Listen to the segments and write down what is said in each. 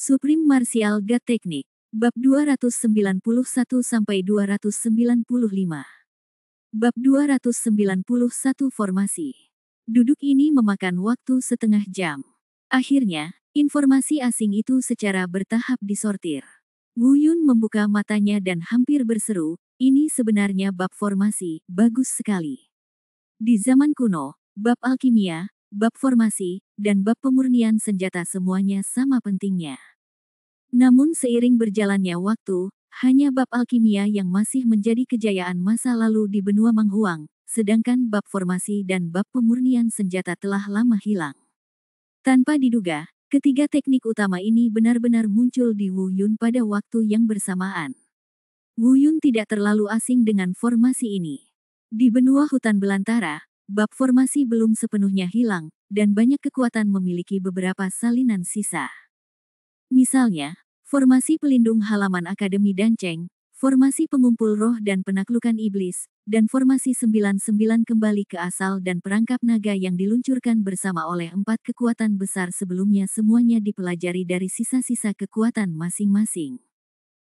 Supreme Martial God Technique. Bab 291-295. Bab 291 Formasi. Duduk ini memakan waktu setengah jam. Akhirnya, informasi asing itu secara bertahap disortir. Wu Yun membuka matanya dan hampir berseru, ini sebenarnya bab formasi, bagus sekali. Di zaman kuno, bab alkimia, bab formasi, dan bab pemurnian senjata semuanya sama pentingnya. Namun seiring berjalannya waktu, hanya bab alkimia yang masih menjadi kejayaan masa lalu di benua Manghuang, sedangkan bab formasi dan bab pemurnian senjata telah lama hilang. Tanpa diduga, ketiga teknik utama ini benar-benar muncul di Wu Yun pada waktu yang bersamaan. Wu Yun tidak terlalu asing dengan formasi ini. Di benua hutan belantara, bab formasi belum sepenuhnya hilang, dan banyak kekuatan memiliki beberapa salinan sisa. Misalnya, formasi pelindung halaman Akademi Danceng, formasi pengumpul roh dan penaklukan iblis, dan formasi 99 kembali ke asal dan perangkap naga yang diluncurkan bersama oleh 4 kekuatan besar sebelumnya semuanya dipelajari dari sisa-sisa kekuatan masing-masing.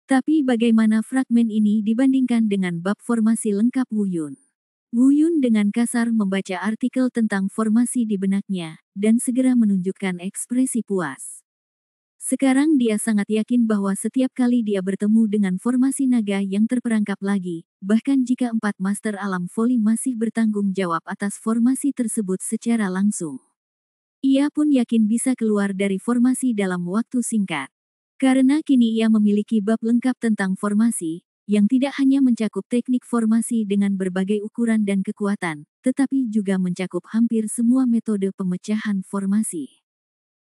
Tapi bagaimana fragmen ini dibandingkan dengan bab formasi lengkap Wu Yun? Wu Yun dengan kasar membaca artikel tentang formasi di benaknya, dan segera menunjukkan ekspresi puas. Sekarang dia sangat yakin bahwa setiap kali dia bertemu dengan formasi naga yang terperangkap lagi, bahkan jika 4 Master Alam Voli masih bertanggung jawab atas formasi tersebut secara langsung, ia pun yakin bisa keluar dari formasi dalam waktu singkat. Karena kini ia memiliki bab lengkap tentang formasi, yang tidak hanya mencakup teknik formasi dengan berbagai ukuran dan kekuatan, tetapi juga mencakup hampir semua metode pemecahan formasi.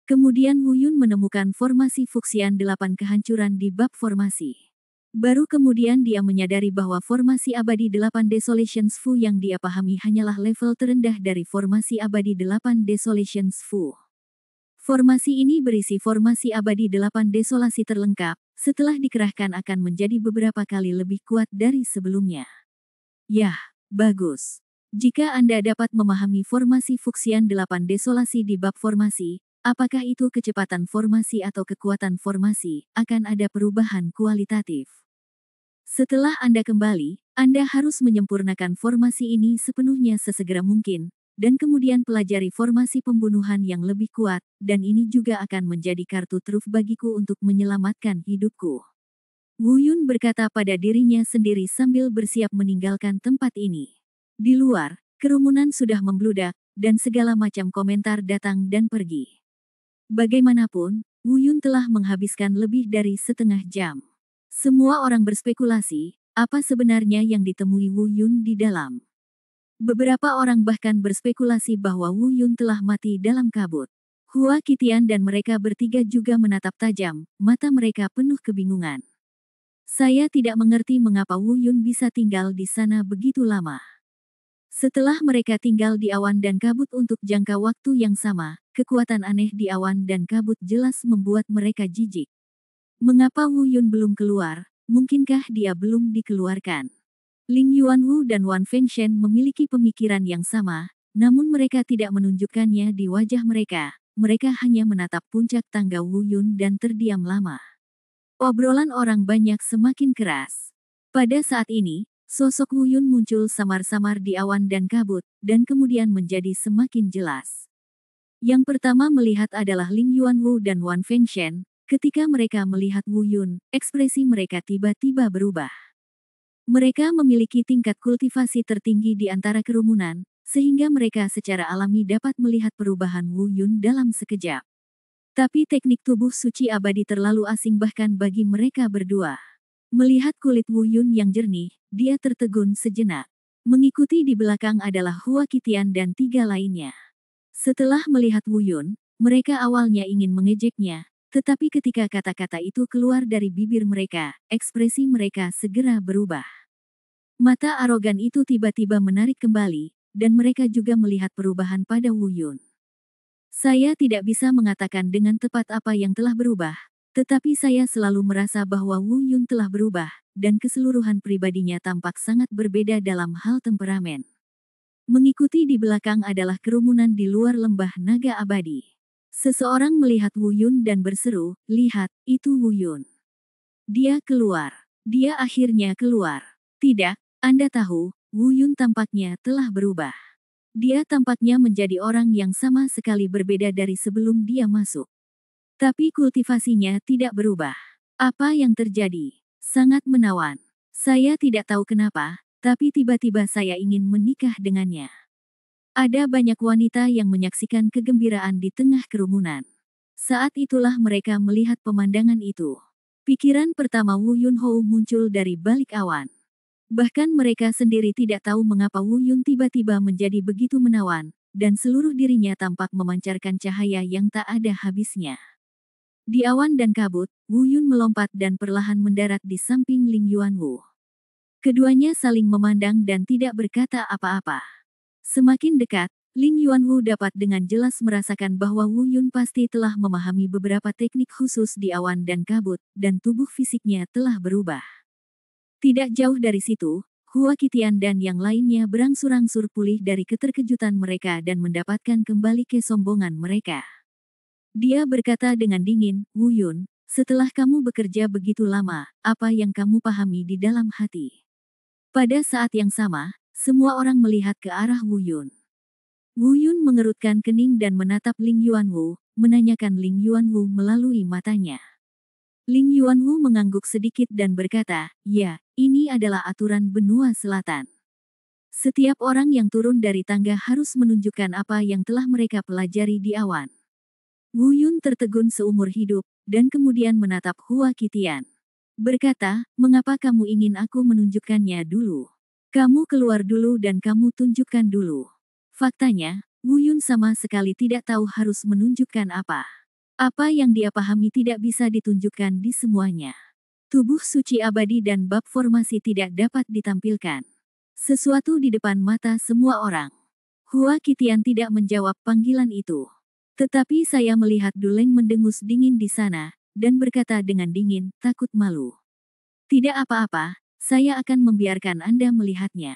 Kemudian Wu Yun menemukan formasi Fuxian 8 kehancuran di bab formasi. Baru kemudian dia menyadari bahwa formasi abadi 8 Desolations Fu yang dia pahami hanyalah level terendah dari formasi abadi 8 Desolations Fu. Formasi ini berisi formasi abadi 8 desolasi terlengkap, setelah dikerahkan akan menjadi beberapa kali lebih kuat dari sebelumnya. Yah, bagus. Jika Anda dapat memahami formasi Fuxian 8 desolasi di bab formasi, apakah itu kecepatan formasi atau kekuatan formasi, akan ada perubahan kualitatif. Setelah Anda kembali, Anda harus menyempurnakan formasi ini sepenuhnya sesegera mungkin, dan kemudian pelajari formasi pembunuhan yang lebih kuat, dan ini juga akan menjadi kartu truf bagiku untuk menyelamatkan hidupku. Wu Yun berkata pada dirinya sendiri sambil bersiap meninggalkan tempat ini. Di luar, kerumunan sudah membludak, dan segala macam komentar datang dan pergi. Bagaimanapun, Wu Yun telah menghabiskan lebih dari setengah jam. Semua orang berspekulasi, apa sebenarnya yang ditemui Wu Yun di dalam. Beberapa orang bahkan berspekulasi bahwa Wu Yun telah mati dalam kabut. Hua Qitian dan mereka bertiga juga menatap tajam, mata mereka penuh kebingungan. Saya tidak mengerti mengapa Wu Yun bisa tinggal di sana begitu lama. Setelah mereka tinggal di awan dan kabut untuk jangka waktu yang sama, kekuatan aneh di awan dan kabut jelas membuat mereka jijik. Mengapa Wu Yun belum keluar? Mungkinkah dia belum dikeluarkan? Ling Yuanwu dan Wan Fengshen memiliki pemikiran yang sama, namun mereka tidak menunjukkannya di wajah mereka. Mereka hanya menatap puncak tangga Wu Yun dan terdiam lama. Obrolan orang banyak semakin keras. Pada saat ini, sosok Wu Yun muncul samar-samar di awan dan kabut, dan kemudian menjadi semakin jelas. Yang pertama melihat adalah Ling Yuanwu dan Wan Fengshen. Ketika mereka melihat Wu Yun, ekspresi mereka tiba-tiba berubah. Mereka memiliki tingkat kultivasi tertinggi di antara kerumunan, sehingga mereka secara alami dapat melihat perubahan Wu Yun dalam sekejap. Tapi teknik tubuh suci abadi terlalu asing bahkan bagi mereka berdua. Melihat kulit Wu Yun yang jernih, dia tertegun sejenak. Mengikuti di belakang adalah Hua Qitian dan 3 lainnya. Setelah melihat Wu Yun, mereka awalnya ingin mengejeknya, tetapi ketika kata-kata itu keluar dari bibir mereka, ekspresi mereka segera berubah. Mata arogan itu tiba-tiba menarik kembali, dan mereka juga melihat perubahan pada Wu Yun. Saya tidak bisa mengatakan dengan tepat apa yang telah berubah, tetapi saya selalu merasa bahwa Wu Yun telah berubah, dan keseluruhan pribadinya tampak sangat berbeda dalam hal temperamen. Mengikuti di belakang adalah kerumunan di luar lembah naga abadi. Seseorang melihat Wu Yun dan berseru, "Lihat, itu Wu Yun. Dia keluar. Dia akhirnya keluar." Tidak, Anda tahu, Wu Yun tampaknya telah berubah. Dia tampaknya menjadi orang yang sama sekali berbeda dari sebelum dia masuk. Tapi kultivasinya tidak berubah. Apa yang terjadi? Sangat menawan. Saya tidak tahu kenapa, tapi tiba-tiba saya ingin menikah dengannya. Ada banyak wanita yang menyaksikan kegembiraan di tengah kerumunan. Saat itulah mereka melihat pemandangan itu. Pikiran pertama Wu Yunho muncul dari balik awan. Bahkan mereka sendiri tidak tahu mengapa Wu Yun tiba-tiba menjadi begitu menawan, dan seluruh dirinya tampak memancarkan cahaya yang tak ada habisnya. Di awan dan kabut, Wu Yun melompat dan perlahan mendarat di samping Ling Yuanwu. Keduanya saling memandang dan tidak berkata apa-apa. Semakin dekat, Ling Yuanwu dapat dengan jelas merasakan bahwa Wu Yun pasti telah memahami beberapa teknik khusus di awan dan kabut, dan tubuh fisiknya telah berubah. Tidak jauh dari situ, Hua Qitian dan yang lainnya berangsur-angsur pulih dari keterkejutan mereka dan mendapatkan kembali kesombongan mereka. Dia berkata dengan dingin, "Wu Yun, setelah kamu bekerja begitu lama, apa yang kamu pahami di dalam hati?" Pada saat yang sama, semua orang melihat ke arah Wu Yun. Wu Yun mengerutkan kening dan menatap Ling Yuanwu, menanyakan Ling Yuanwu melalui matanya. Ling Yuanwu mengangguk sedikit dan berkata, "Ya, ini adalah aturan benua selatan. Setiap orang yang turun dari tangga harus menunjukkan apa yang telah mereka pelajari di awan." Wu Yun tertegun seumur hidup, dan kemudian menatap Hua Qitian. Berkata, "Mengapa kamu ingin aku menunjukkannya dulu? Kamu keluar dulu dan kamu tunjukkan dulu." Faktanya, Wu Yun sama sekali tidak tahu harus menunjukkan apa. Apa yang dia pahami tidak bisa ditunjukkan di semuanya. Tubuh suci abadi dan bab formasi tidak dapat ditampilkan. Sesuatu di depan mata semua orang. Hua Qitian tidak menjawab panggilan itu. Tetapi saya melihat Duleng mendengus dingin di sana, dan berkata dengan dingin, "Takut malu. Tidak apa-apa, saya akan membiarkan Anda melihatnya."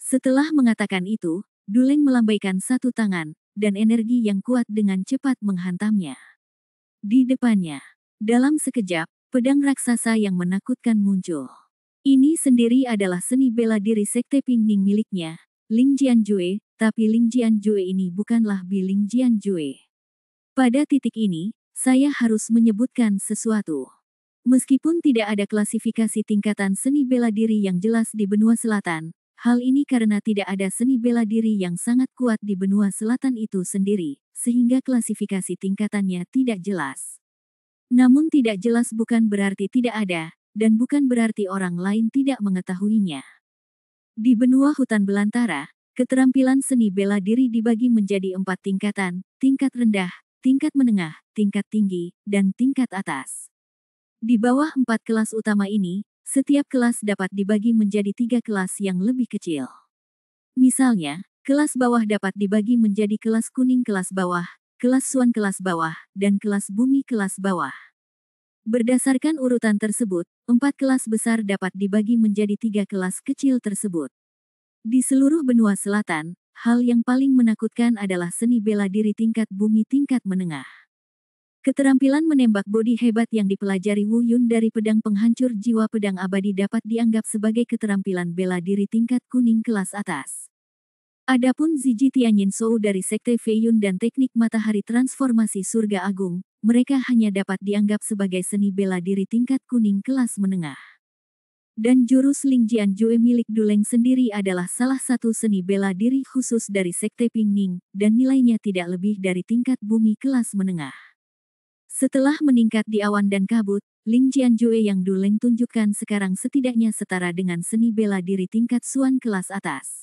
Setelah mengatakan itu, Duleng melambaikan satu tangan, dan energi yang kuat dengan cepat menghantamnya. Di depannya, dalam sekejap, pedang raksasa yang menakutkan muncul. Ini sendiri adalah seni bela diri Sekte Pingning miliknya, Ling Jianjue, tapi Ling Jianjue ini bukanlah Bi Ling Jianjue. Pada titik ini, saya harus menyebutkan sesuatu. Meskipun tidak ada klasifikasi tingkatan seni bela diri yang jelas di benua selatan, hal ini karena tidak ada seni bela diri yang sangat kuat di benua selatan itu sendiri, sehingga klasifikasi tingkatannya tidak jelas. Namun tidak jelas bukan berarti tidak ada, dan bukan berarti orang lain tidak mengetahuinya. Di benua hutan belantara, keterampilan seni bela diri dibagi menjadi 4 tingkatan, tingkat rendah, tingkat menengah, tingkat tinggi, dan tingkat atas. Di bawah 4 kelas utama ini, setiap kelas dapat dibagi menjadi 3 kelas yang lebih kecil. Misalnya, kelas bawah dapat dibagi menjadi kelas kuning kelas bawah, kelas Suan kelas bawah, dan kelas bumi kelas bawah. Berdasarkan urutan tersebut, 4 kelas besar dapat dibagi menjadi 3 kelas kecil tersebut. Di seluruh benua selatan, hal yang paling menakutkan adalah seni bela diri tingkat bumi tingkat menengah. Keterampilan menembak bodi hebat yang dipelajari Wu Yun dari pedang penghancur jiwa pedang abadi dapat dianggap sebagai keterampilan bela diri tingkat kuning kelas atas. Adapun Ziji Tianyin Shou dari Sekte Fei Yun dan teknik matahari transformasi surga agung, mereka hanya dapat dianggap sebagai seni bela diri tingkat kuning kelas menengah. Dan jurus Ling Jianjue milik Duleng sendiri adalah salah satu seni bela diri khusus dari Sekte Pingning, dan nilainya tidak lebih dari tingkat bumi kelas menengah. Setelah meningkat di awan dan kabut, Ling Jianjue yang Duleng tunjukkan sekarang setidaknya setara dengan seni bela diri tingkat Suan kelas atas.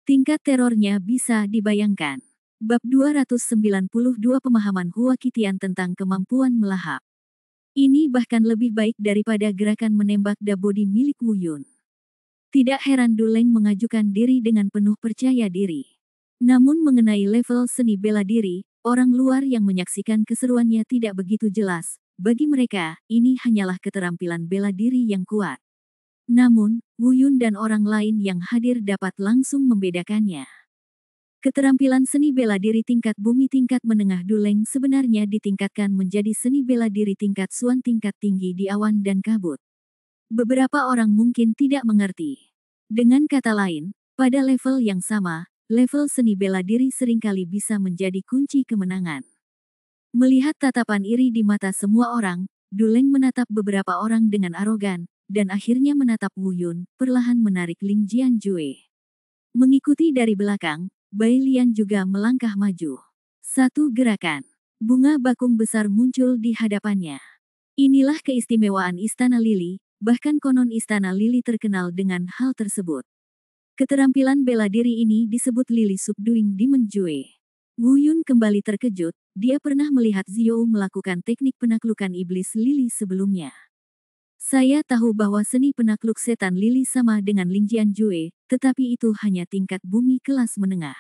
Tingkat terornya bisa dibayangkan. Bab 292 Pemahaman Hua Qitian tentang kemampuan melahap. Ini bahkan lebih baik daripada gerakan menembak dabodi milik Wu Yun. Tidak heran Duleng mengajukan diri dengan penuh percaya diri. Namun mengenai level seni bela diri, orang luar yang menyaksikan keseruannya tidak begitu jelas. Bagi mereka, ini hanyalah keterampilan bela diri yang kuat. Namun, Wu Yun dan orang lain yang hadir dapat langsung membedakannya. Keterampilan seni bela diri tingkat bumi tingkat menengah Duleng sebenarnya ditingkatkan menjadi seni bela diri tingkat Suan tingkat tinggi di awan dan kabut. Beberapa orang mungkin tidak mengerti. Dengan kata lain, pada level yang sama, level seni bela diri seringkali bisa menjadi kunci kemenangan. Melihat tatapan iri di mata semua orang, Duleng menatap beberapa orang dengan arogan, dan akhirnya menatap Wu Yun, perlahan menarik Ling Jianjue. Mengikuti dari belakang, Bai Lian juga melangkah maju. Satu gerakan. Bunga bakung besar muncul di hadapannya. Inilah keistimewaan Istana Lili, bahkan konon Istana Lili terkenal dengan hal tersebut. Keterampilan bela diri ini disebut Lili Subduing Demon Jue. Wu Yun kembali terkejut, dia pernah melihat Zhou melakukan teknik penaklukan iblis Lili sebelumnya. Saya tahu bahwa seni penakluk setan Lili sama dengan Ling Jianjue, tetapi itu hanya tingkat bumi kelas menengah.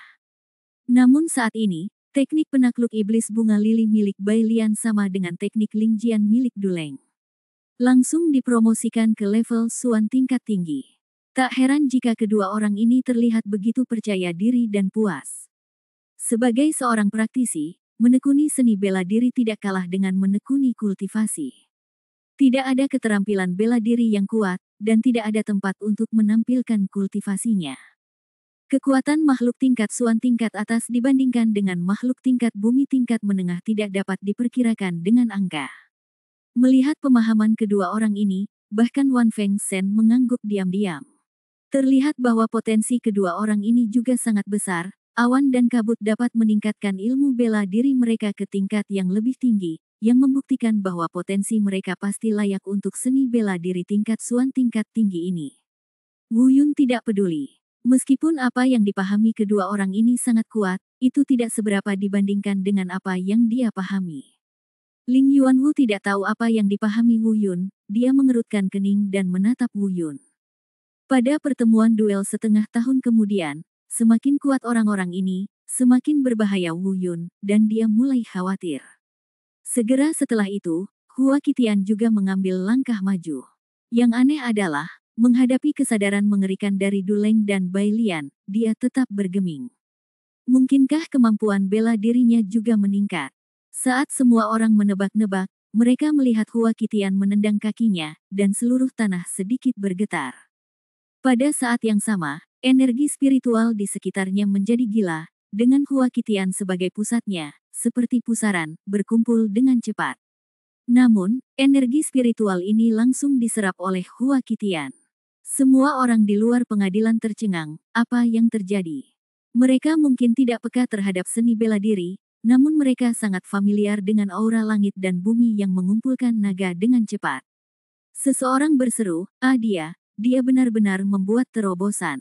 Namun saat ini, teknik penakluk iblis bunga lili milik Bai Lian sama dengan teknik Ling Jian milik Duleng. Langsung dipromosikan ke level Suan tingkat tinggi. Tak heran jika kedua orang ini terlihat begitu percaya diri dan puas. Sebagai seorang praktisi, menekuni seni bela diri tidak kalah dengan menekuni kultivasi. Tidak ada keterampilan bela diri yang kuat, dan tidak ada tempat untuk menampilkan kultivasinya. Kekuatan makhluk tingkat Suan tingkat atas dibandingkan dengan makhluk tingkat bumi tingkat menengah tidak dapat diperkirakan dengan angka. Melihat pemahaman kedua orang ini, bahkan Wan Feng Shen mengangguk diam-diam. Terlihat bahwa potensi kedua orang ini juga sangat besar, awan dan kabut dapat meningkatkan ilmu bela diri mereka ke tingkat yang lebih tinggi, yang membuktikan bahwa potensi mereka pasti layak untuk seni bela diri tingkat Suan tingkat tinggi ini. Wu Yun tidak peduli. Meskipun apa yang dipahami kedua orang ini sangat kuat, itu tidak seberapa dibandingkan dengan apa yang dia pahami. Ling Yuanwu tidak tahu apa yang dipahami Wu Yun, dia mengerutkan kening dan menatap Wu Yun. Pada pertemuan duel setengah tahun kemudian, semakin kuat orang-orang ini, semakin berbahaya Wu Yun, dan dia mulai khawatir. Segera setelah itu, Hua Qitian juga mengambil langkah maju. Yang aneh adalah, menghadapi kesadaran mengerikan dari Duleng dan Bai Lian, dia tetap bergeming. Mungkinkah kemampuan bela dirinya juga meningkat? Saat semua orang menebak-nebak, mereka melihat Hua Qitian menendang kakinya, dan seluruh tanah sedikit bergetar. Pada saat yang sama, energi spiritual di sekitarnya menjadi gila, dengan Hua Qitian sebagai pusatnya, seperti pusaran, berkumpul dengan cepat. Namun, energi spiritual ini langsung diserap oleh Hua Qitian. Semua orang di luar pengadilan tercengang, apa yang terjadi? Mereka mungkin tidak peka terhadap seni bela diri, namun mereka sangat familiar dengan aura langit dan bumi yang mengumpulkan naga dengan cepat. Seseorang berseru, dia benar-benar membuat terobosan.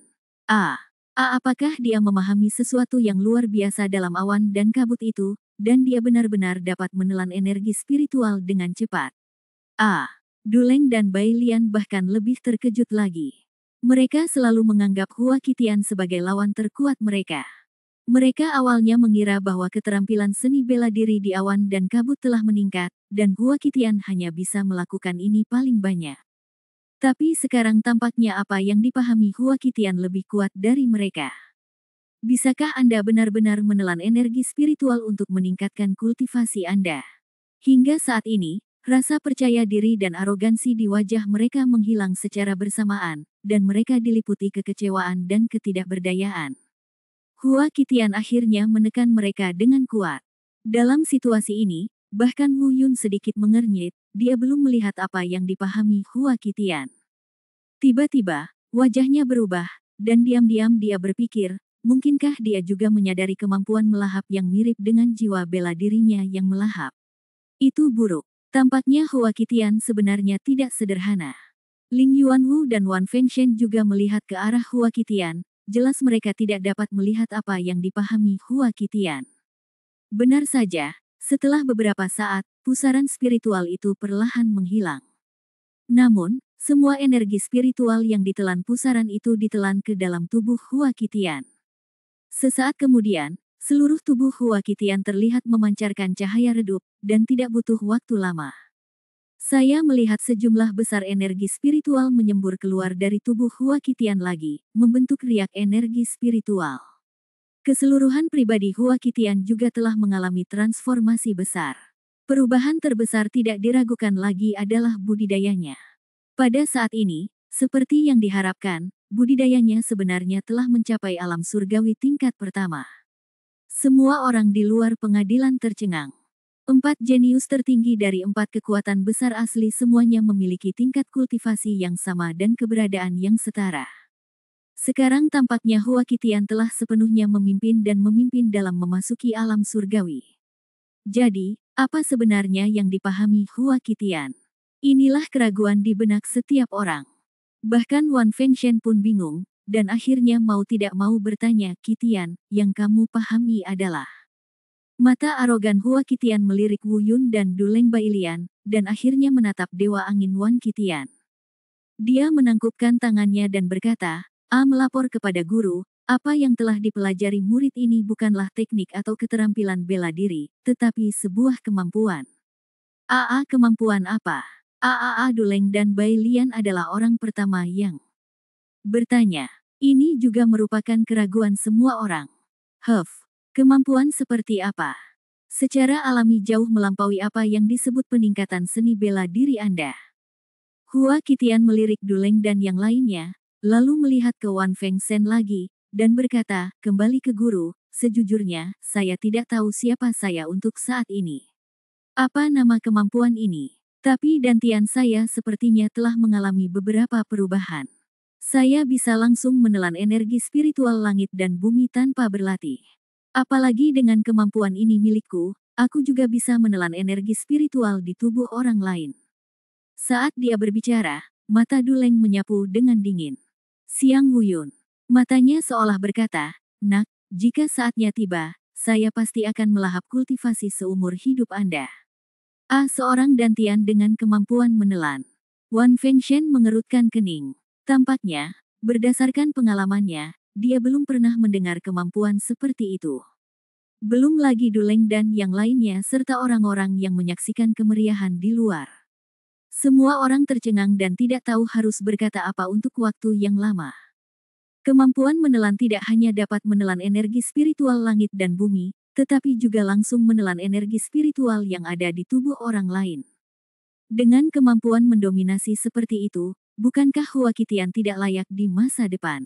Apakah dia memahami sesuatu yang luar biasa dalam awan dan kabut itu, dan dia benar-benar dapat menelan energi spiritual dengan cepat? Duleng dan Bai Lian bahkan lebih terkejut lagi. Mereka selalu menganggap Hua Qitian sebagai lawan terkuat mereka. Mereka awalnya mengira bahwa keterampilan seni bela diri di awan dan kabut telah meningkat, dan Hua Qitian hanya bisa melakukan ini paling banyak. Tapi sekarang tampaknya apa yang dipahami Hua Qitian lebih kuat dari mereka. Bisakah Anda benar-benar menelan energi spiritual untuk meningkatkan kultivasi Anda? Hingga saat ini, rasa percaya diri dan arogansi di wajah mereka menghilang secara bersamaan, dan mereka diliputi kekecewaan dan ketidakberdayaan. Hua Qitian akhirnya menekan mereka dengan kuat. Dalam situasi ini, bahkan Wu Yun sedikit mengernyit, dia belum melihat apa yang dipahami Hua Qitian. Tiba-tiba, wajahnya berubah, dan diam-diam dia berpikir, mungkinkah dia juga menyadari kemampuan melahap yang mirip dengan jiwa bela dirinya yang melahap? Itu buruk. Tampaknya Hua Qitian sebenarnya tidak sederhana. Ling Yuanwu dan Wan Fengshen juga melihat ke arah Hua Qitian, jelas mereka tidak dapat melihat apa yang dipahami Hua Qitian. Benar saja, setelah beberapa saat, pusaran spiritual itu perlahan menghilang. Namun, semua energi spiritual yang ditelan pusaran itu ditelan ke dalam tubuh Hua Qitian. Sesaat kemudian, seluruh tubuh Hua Qitian terlihat memancarkan cahaya redup, dan tidak butuh waktu lama. Saya melihat sejumlah besar energi spiritual menyembur keluar dari tubuh Hua Qitian lagi, membentuk riak energi spiritual. Keseluruhan pribadi Hua Qitian juga telah mengalami transformasi besar. Perubahan terbesar tidak diragukan lagi adalah budidayanya. Pada saat ini, seperti yang diharapkan, budidayanya sebenarnya telah mencapai alam surgawi tingkat pertama. Semua orang di luar pengadilan tercengang. 4 jenius tertinggi dari 4 kekuatan besar asli semuanya memiliki tingkat kultivasi yang sama dan keberadaan yang setara. Sekarang tampaknya Hua Qitian telah sepenuhnya memimpin dan memimpin dalam memasuki alam surgawi. Jadi, apa sebenarnya yang dipahami Hua Qitian? Inilah keraguan di benak setiap orang. Bahkan Wan Fengshen pun bingung, dan akhirnya mau tidak mau bertanya, "Qitian, yang kamu pahami adalah?" Mata arogan Hua Qitian melirik Wu Yun dan Du Leng Bailian, dan akhirnya menatap Dewa Angin Wan Qitian. Dia menangkupkan tangannya dan berkata, melapor kepada guru, apa yang telah dipelajari murid ini bukanlah teknik atau keterampilan bela diri, tetapi sebuah kemampuan. Kemampuan apa? Du Leng dan Bai Lian adalah orang pertama yang bertanya. Ini juga merupakan keraguan semua orang. Kemampuan seperti apa? Secara alami jauh melampaui apa yang disebut peningkatan seni bela diri Anda. Hua Qitian melirik Du Leng dan yang lainnya, lalu melihat ke Wan Fengshen lagi, dan berkata, "Kembali ke guru, sejujurnya, saya tidak tahu siapa saya untuk saat ini. Apa nama kemampuan ini? Tapi dantian saya sepertinya telah mengalami beberapa perubahan. Saya bisa langsung menelan energi spiritual langit dan bumi tanpa berlatih. Apalagi dengan kemampuan ini milikku, aku juga bisa menelan energi spiritual di tubuh orang lain." Saat dia berbicara, mata Du Leng menyapu dengan dingin. Siang Wu Yun. Matanya seolah berkata, "Nak, jika saatnya tiba, saya pasti akan melahap kultivasi seumur hidup Anda." Seorang dantian dengan kemampuan menelan. Wan Fengshen mengerutkan kening. Tampaknya, berdasarkan pengalamannya, dia belum pernah mendengar kemampuan seperti itu. Belum lagi Du Leng dan yang lainnya serta orang-orang yang menyaksikan kemeriahan di luar. Semua orang tercengang dan tidak tahu harus berkata apa untuk waktu yang lama. Kemampuan menelan tidak hanya dapat menelan energi spiritual langit dan bumi, tetapi juga langsung menelan energi spiritual yang ada di tubuh orang lain. Dengan kemampuan mendominasi seperti itu, bukankah Hua Qitian tidak layak di masa depan?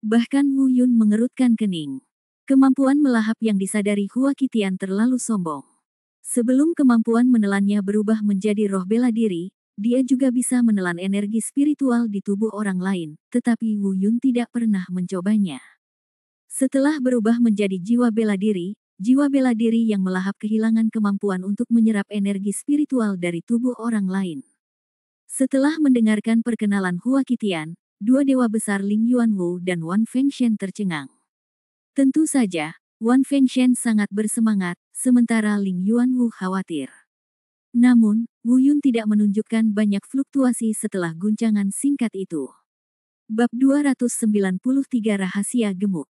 Bahkan Wu Yun mengerutkan kening. Kemampuan melahap yang disadari Hua Qitian terlalu sombong. Sebelum kemampuan menelannya berubah menjadi roh bela diri, dia juga bisa menelan energi spiritual di tubuh orang lain, tetapi Wu Yun tidak pernah mencobanya. Setelah berubah menjadi jiwa bela diri yang melahap kehilangan kemampuan untuk menyerap energi spiritual dari tubuh orang lain. Setelah mendengarkan perkenalan Hua Qitian, dua dewa besar Ling Yuanwu dan Wan Fengshen tercengang. Tentu saja, Wan Fengshen sangat bersemangat, sementara Ling Yuanwu khawatir. Namun, Wu Yun tidak menunjukkan banyak fluktuasi setelah guncangan singkat itu. Bab 293 Rahasia Gemuk.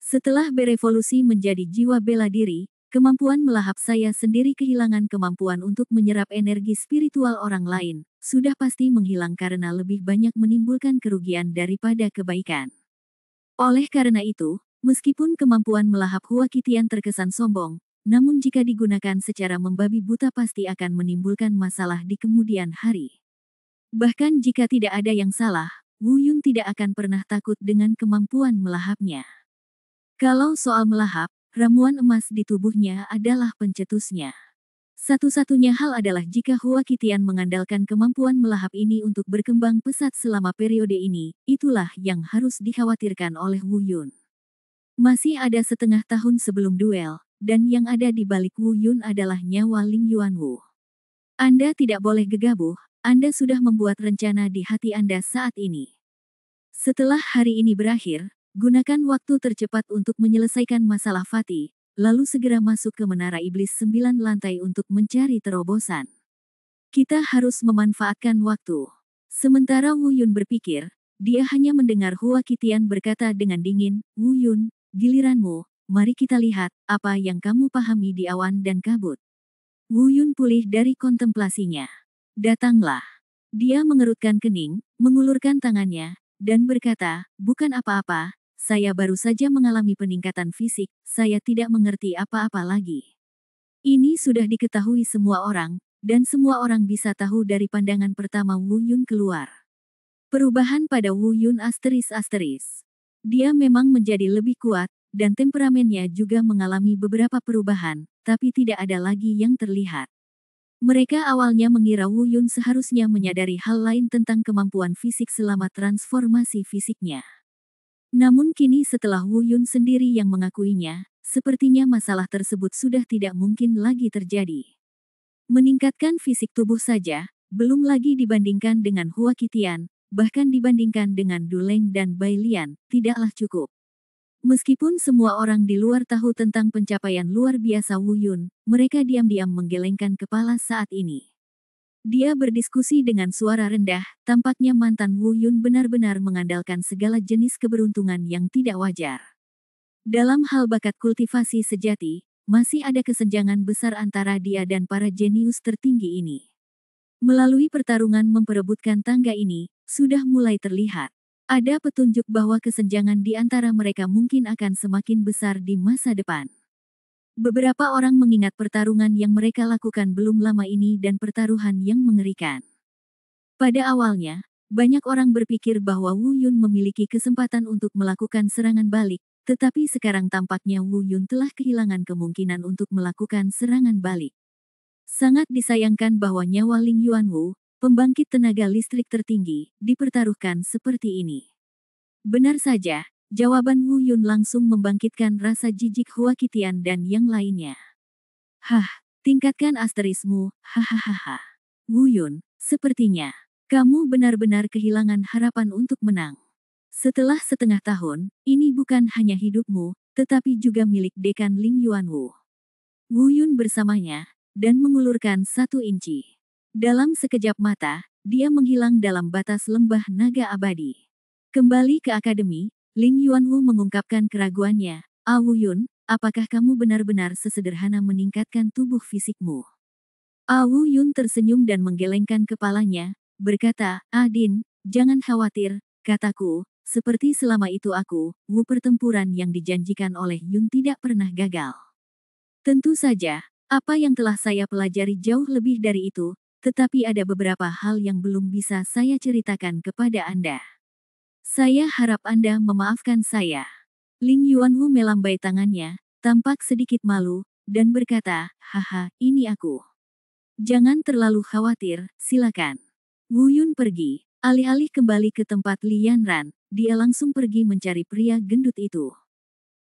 Setelah berevolusi menjadi jiwa bela diri, kemampuan melahap saya sendiri kehilangan kemampuan untuk menyerap energi spiritual orang lain, sudah pasti menghilang karena lebih banyak menimbulkan kerugian daripada kebaikan. Oleh karena itu, meskipun kemampuan melahap Hua Qitian terkesan sombong, namun jika digunakan secara membabi buta pasti akan menimbulkan masalah di kemudian hari. Bahkan jika tidak ada yang salah, Wu Yun tidak akan pernah takut dengan kemampuan melahapnya. Kalau soal melahap, ramuan emas di tubuhnya adalah pencetusnya. Satu-satunya hal adalah jika Hua Qitian mengandalkan kemampuan melahap ini untuk berkembang pesat selama periode ini, itulah yang harus dikhawatirkan oleh Wu Yun. Masih ada setengah tahun sebelum duel, dan yang ada di balik Wu Yun adalah nyawa Ling Yuanwu. Anda tidak boleh gegabah, Anda sudah membuat rencana di hati Anda saat ini. Setelah hari ini berakhir, gunakan waktu tercepat untuk menyelesaikan masalah Fatih, lalu segera masuk ke Menara Iblis 9 lantai untuk mencari terobosan. Kita harus memanfaatkan waktu. Sementara Wu Yun berpikir, dia hanya mendengar Hua Qitian berkata dengan dingin, "Wu Yun, giliranmu. Mari kita lihat, apa yang kamu pahami di awan dan kabut." Wu Yun pulih dari kontemplasinya. "Datanglah." Dia mengerutkan kening, mengulurkan tangannya, dan berkata, "Bukan apa-apa, saya baru saja mengalami peningkatan fisik, saya tidak mengerti apa-apa lagi. Ini sudah diketahui semua orang, dan semua orang bisa tahu dari pandangan pertama Wu Yun keluar. Perubahan pada Wu Yun ***. Dia memang menjadi lebih kuat, dan temperamennya juga mengalami beberapa perubahan, tapi tidak ada lagi yang terlihat. Mereka awalnya mengira Wu Yun seharusnya menyadari hal lain tentang kemampuan fisik selama transformasi fisiknya. Namun kini setelah Wu Yun sendiri yang mengakuinya, sepertinya masalah tersebut sudah tidak mungkin lagi terjadi. Meningkatkan fisik tubuh saja, belum lagi dibandingkan dengan Hua Qitian, bahkan dibandingkan dengan Du Leng dan Bai Lian, tidaklah cukup. Meskipun semua orang di luar tahu tentang pencapaian luar biasa Wu Yun, mereka diam-diam menggelengkan kepala saat ini. Dia berdiskusi dengan suara rendah, tampaknya mantan Wu Yun benar-benar mengandalkan segala jenis keberuntungan yang tidak wajar. Dalam hal bakat kultivasi sejati, masih ada kesenjangan besar antara dia dan para jenius tertinggi ini. Melalui pertarungan memperebutkan tangga ini, sudah mulai terlihat. Ada petunjuk bahwa kesenjangan di antara mereka mungkin akan semakin besar di masa depan. Beberapa orang mengingat pertarungan yang mereka lakukan belum lama ini dan pertaruhan yang mengerikan. Pada awalnya, banyak orang berpikir bahwa Wu Yun memiliki kesempatan untuk melakukan serangan balik, tetapi sekarang tampaknya Wu Yun telah kehilangan kemungkinan untuk melakukan serangan balik. Sangat disayangkan bahwa nyawa Ling Yuanwu, pembangkit tenaga listrik tertinggi, dipertaruhkan seperti ini. Benar saja, jawaban Wu Yun langsung membangkitkan rasa jijik Hua Qitian dan yang lainnya. Tingkatkan asterismu, hahaha. Wu Yun, sepertinya, kamu benar-benar kehilangan harapan untuk menang. Setelah setengah tahun, ini bukan hanya hidupmu, tetapi juga milik Dekan Ling Yuanwu. Wu Yun bersamanya, dan mengulurkan 1 inci. Dalam sekejap mata, dia menghilang dalam batas lembah naga abadi. Kembali ke akademi, Ling Yuanwu mengungkapkan keraguannya. Wu Yun, apakah kamu benar-benar sesederhana meningkatkan tubuh fisikmu? Wu Yun tersenyum dan menggelengkan kepalanya, berkata, Din, jangan khawatir, kataku, seperti selama itu Wu pertempuran yang dijanjikan oleh Yun tidak pernah gagal. Tentu saja, apa yang telah saya pelajari jauh lebih dari itu, tetapi ada beberapa hal yang belum bisa saya ceritakan kepada Anda. Saya harap Anda memaafkan saya. Ling Yuanwu melambai tangannya, tampak sedikit malu, dan berkata, ini aku. Jangan terlalu khawatir, silakan. Wu Yun pergi. Alih-alih kembali ke tempat Li Yanran, dia langsung pergi mencari pria gendut itu.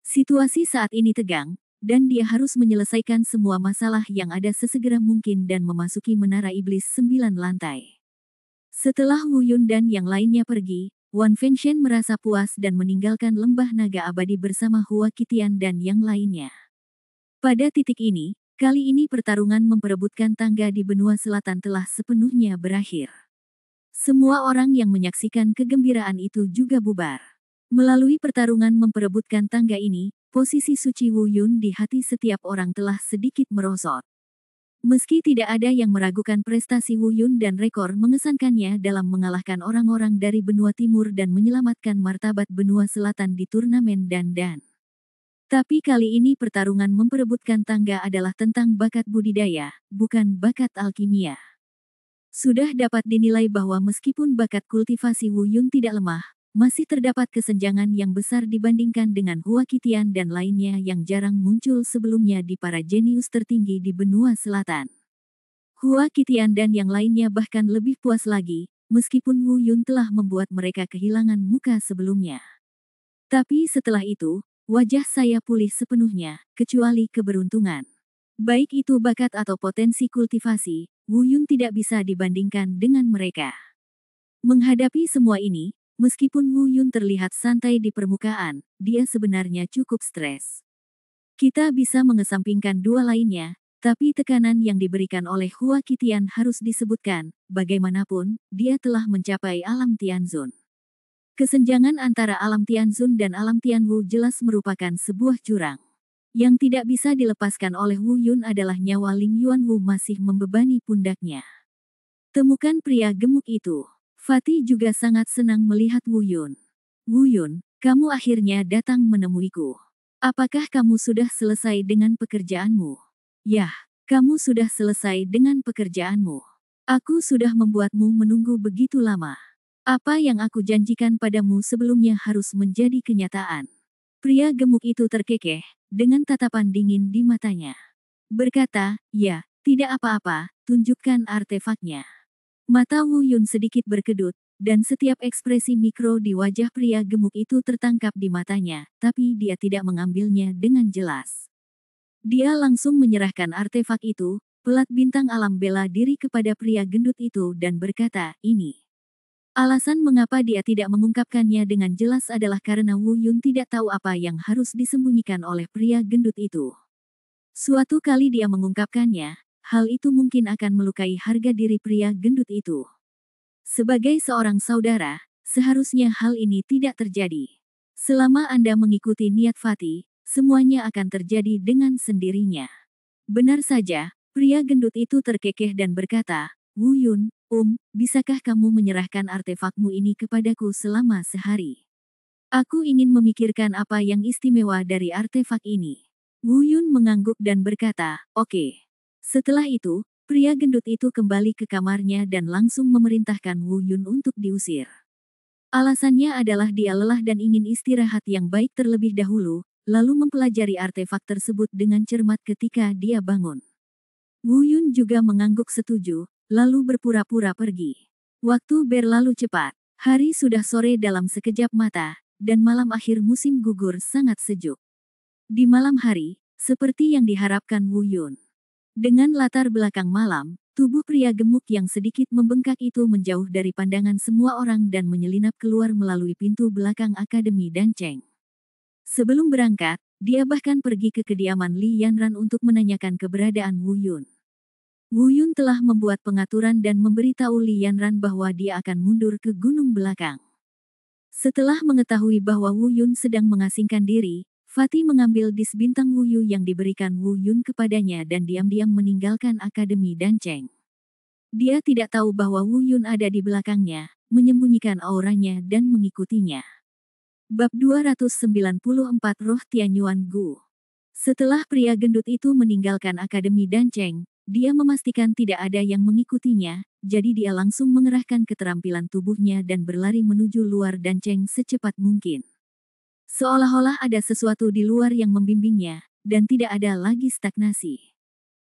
Situasi saat ini tegang, dan dia harus menyelesaikan semua masalah yang ada sesegera mungkin dan memasuki menara iblis 9 lantai. Setelah Wu Yun dan yang lainnya pergi, Wan Fengshen merasa puas dan meninggalkan lembah naga abadi bersama Hua Qitian dan yang lainnya. Pada titik ini, kali ini pertarungan memperebutkan tangga di benua selatan telah sepenuhnya berakhir. Semua orang yang menyaksikan kegembiraan itu juga bubar. Melalui pertarungan memperebutkan tangga ini, posisi suci Wu Yun di hati setiap orang telah sedikit merosot. Meski tidak ada yang meragukan prestasi Wu Yun dan rekor mengesankannya dalam mengalahkan orang-orang dari benua timur dan menyelamatkan martabat benua selatan di turnamen dan. Tapi kali ini pertarungan memperebutkan tangga adalah tentang bakat budidaya, bukan bakat alkimia. Sudah dapat dinilai bahwa meskipun bakat kultivasi Wu Yun tidak lemah, masih terdapat kesenjangan yang besar dibandingkan dengan Hua Qitian dan lainnya yang jarang muncul sebelumnya di para jenius tertinggi di benua selatan. Hua Qitian dan yang lainnya bahkan lebih puas lagi, meskipun Wu Yun telah membuat mereka kehilangan muka sebelumnya. Tapi setelah itu, wajah saya pulih sepenuhnya, kecuali keberuntungan. Baik itu bakat atau potensi kultivasi, Wu Yun tidak bisa dibandingkan dengan mereka. Menghadapi semua ini, meskipun Wu Yun terlihat santai di permukaan, dia sebenarnya cukup stres. Kita bisa mengesampingkan dua lainnya, tapi tekanan yang diberikan oleh Hua Qitian harus disebutkan, bagaimanapun, dia telah mencapai alam Tianzun. Kesenjangan antara alam Tianzun dan alam Tianwu jelas merupakan sebuah jurang. Yang tidak bisa dilepaskan oleh Wu Yun adalah nyawa Ling Yuanwu masih membebani pundaknya. Temukan pria gemuk itu. Fatih juga sangat senang melihat Wu Yun. Wu Yun, kamu akhirnya datang menemuiku. Apakah kamu sudah selesai dengan pekerjaanmu? Yah, kamu sudah selesai dengan pekerjaanmu. Aku sudah membuatmu menunggu begitu lama. Apa yang aku janjikan padamu sebelumnya harus menjadi kenyataan. Pria gemuk itu terkekeh, dengan tatapan dingin di matanya. Berkata, ya, tidak apa-apa, tunjukkan artefaknya. Mata Wu Yun sedikit berkedut, dan setiap ekspresi mikro di wajah pria gemuk itu tertangkap di matanya, tapi dia tidak mengambilnya dengan jelas. Dia langsung menyerahkan artefak itu, pelat bintang alam bela diri kepada pria gendut itu dan berkata, ini. Alasan mengapa dia tidak mengungkapkannya dengan jelas adalah karena Wu Yun tidak tahu apa yang harus disembunyikan oleh pria gendut itu. Suatu kali dia mengungkapkannya, hal itu mungkin akan melukai harga diri pria gendut itu. Sebagai seorang saudara, seharusnya hal ini tidak terjadi. Selama Anda mengikuti niat Fatih, semuanya akan terjadi dengan sendirinya. Benar saja, pria gendut itu terkekeh dan berkata, Wu Yun, bisakah kamu menyerahkan artefakmu ini kepadaku selama sehari? Aku ingin memikirkan apa yang istimewa dari artefak ini. Wu Yun mengangguk dan berkata, oke. Setelah itu, pria gendut itu kembali ke kamarnya dan langsung memerintahkan Wu Yun untuk diusir. Alasannya adalah dia lelah dan ingin istirahat yang baik terlebih dahulu, lalu mempelajari artefak tersebut dengan cermat ketika dia bangun. Wu Yun juga mengangguk setuju, lalu berpura-pura pergi. Waktu berlalu cepat, hari sudah sore dalam sekejap mata, dan malam akhir musim gugur sangat sejuk. Di malam hari, seperti yang diharapkan Wu Yun. Dengan latar belakang malam, tubuh pria gemuk yang sedikit membengkak itu menjauh dari pandangan semua orang dan menyelinap keluar melalui pintu belakang Akademi Danceng. Sebelum berangkat, dia bahkan pergi ke kediaman Li Yanran untuk menanyakan keberadaan Wu Yun. Wu Yun telah membuat pengaturan dan memberitahu Li Yanran bahwa dia akan mundur ke gunung belakang. Setelah mengetahui bahwa Wu Yun sedang mengasingkan diri, Fatih mengambil dis bintang Wu Yu yang diberikan Wu Yun kepadanya dan diam-diam meninggalkan Akademi Danceng. Dia tidak tahu bahwa Wu Yun ada di belakangnya, menyembunyikan auranya dan mengikutinya. Bab 294 Roh Tianyuan Gu. Setelah pria gendut itu meninggalkan Akademi Danceng, dia memastikan tidak ada yang mengikutinya, jadi dia langsung mengerahkan keterampilan tubuhnya dan berlari menuju luar Danceng secepat mungkin. Seolah-olah ada sesuatu di luar yang membimbingnya, dan tidak ada lagi stagnasi.